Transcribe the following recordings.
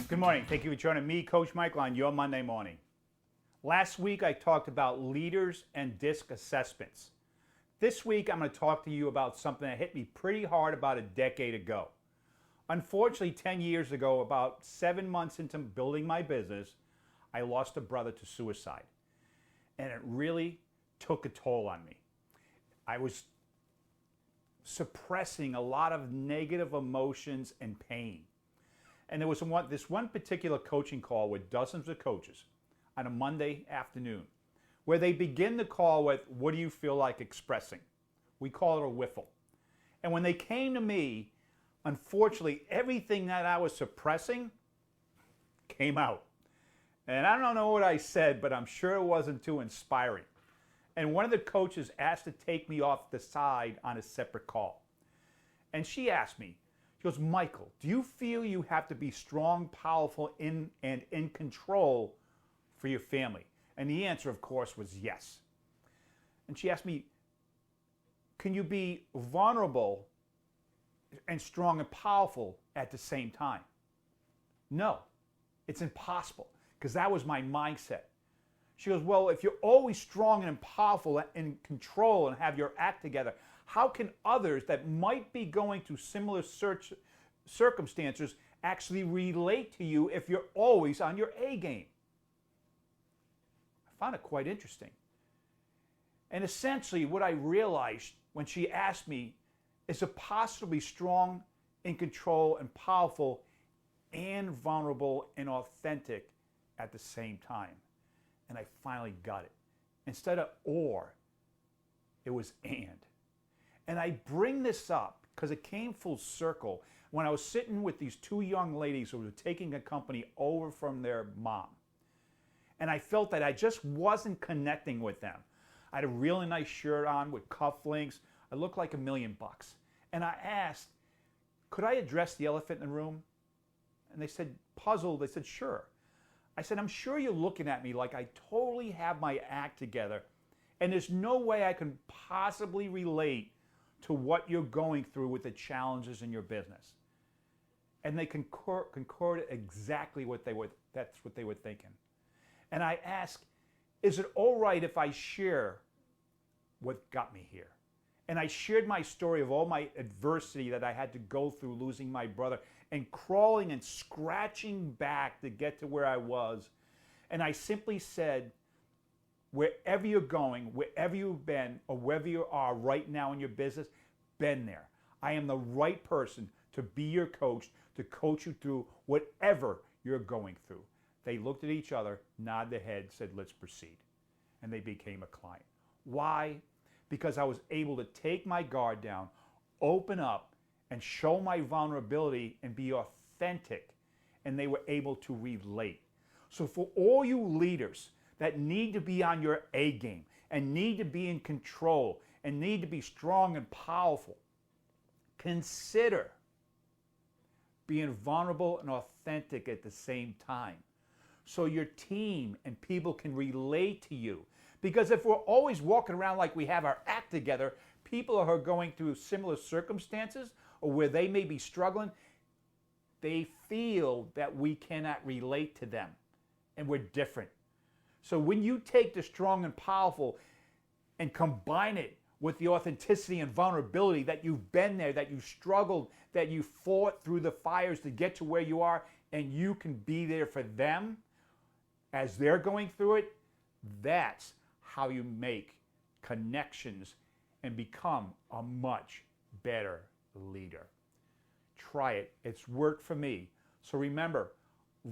Good morning. Thank you for joining me, Coach Michael, on your Monday morning. Last week, I talked about leaders and DISC assessments. This week, I'm going to talk to you about something that hit me pretty hard about a decade ago. Unfortunately, 10 years ago, about 7 months into building my business, I lost a brother to suicide. And it really took a toll on me. I was suppressing a lot of negative emotions and pain. And there was this one particular coaching call with dozens of coaches on a Monday afternoon where they begin the call with, what do you feel like expressing? We call it a WIFLE. And when they came to me, unfortunately, everything that I was suppressing came out. And I don't know what I said, but I'm sure it wasn't too inspiring. And one of the coaches asked to take me off the side on a separate call. And she asked me, she goes, Michael, do you feel you have to be strong, powerful, and in control for your family? And the answer, of course, was yes. And she asked me, can you be vulnerable and strong and powerful at the same time? No, it's impossible, because that was my mindset. She goes, well, if you're always strong and powerful and in control and have your act together, how can others that might be going through similar circumstances actually relate to you if you're always on your A game? I found it quite interesting. And essentially what I realized when she asked me, is it possible to be strong, in control, and powerful, and vulnerable and authentic at the same time? And I finally got it. Instead of or, it was and. And I bring this up because it came full circle when I was sitting with these two young ladies who were taking a company over from their mom. And I felt that I just wasn't connecting with them. I had a really nice shirt on with cufflinks. I looked like $1 million. And I asked, could I address the elephant in the room? And they said, puzzled, they said, sure. I said, I'm sure you're looking at me like I totally have my act together, and there's no way I can possibly relate to what you're going through with the challenges in your business. And they concorded exactly that's what they were thinking. And I asked, is it all right if I share what got me here? And I shared my story of all my adversity that I had to go through losing my brother and crawling and scratching back to get to where I was. And I simply said, wherever you're going, wherever you've been, or wherever you are right now in your business, been there. I am the right person to be your coach, to coach you through whatever you're going through. They looked at each other, nodded their head, said, let's proceed. And they became a client. Why? Because I was able to take my guard down, open up, and show my vulnerability and be authentic, and they were able to relate. So for all you leaders that need to be on your A game and need to be in control and need to be strong and powerful, consider being vulnerable and authentic at the same time so your team and people can relate to you. Because if we're always walking around like we have our act together, people who are going through similar circumstances or where they may be struggling, they feel that we cannot relate to them, and we're different. So when you take the strong and powerful and combine it with the authenticity and vulnerability that you've been there, that you struggled, that you fought through the fires to get to where you are, and you can be there for them as they're going through it, that's how you make connections and become a much better leader. Try it. It's worked for me. So remember,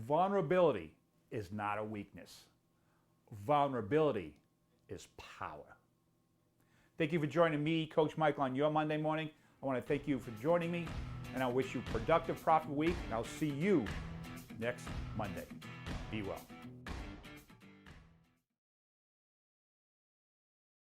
vulnerability is not a weakness. Vulnerability is power. Thank you for joining me, Coach Michael, on your Monday morning. I want to thank you for joining me, and I wish you a productive, profitable week, and I'll see you next Monday. Be well.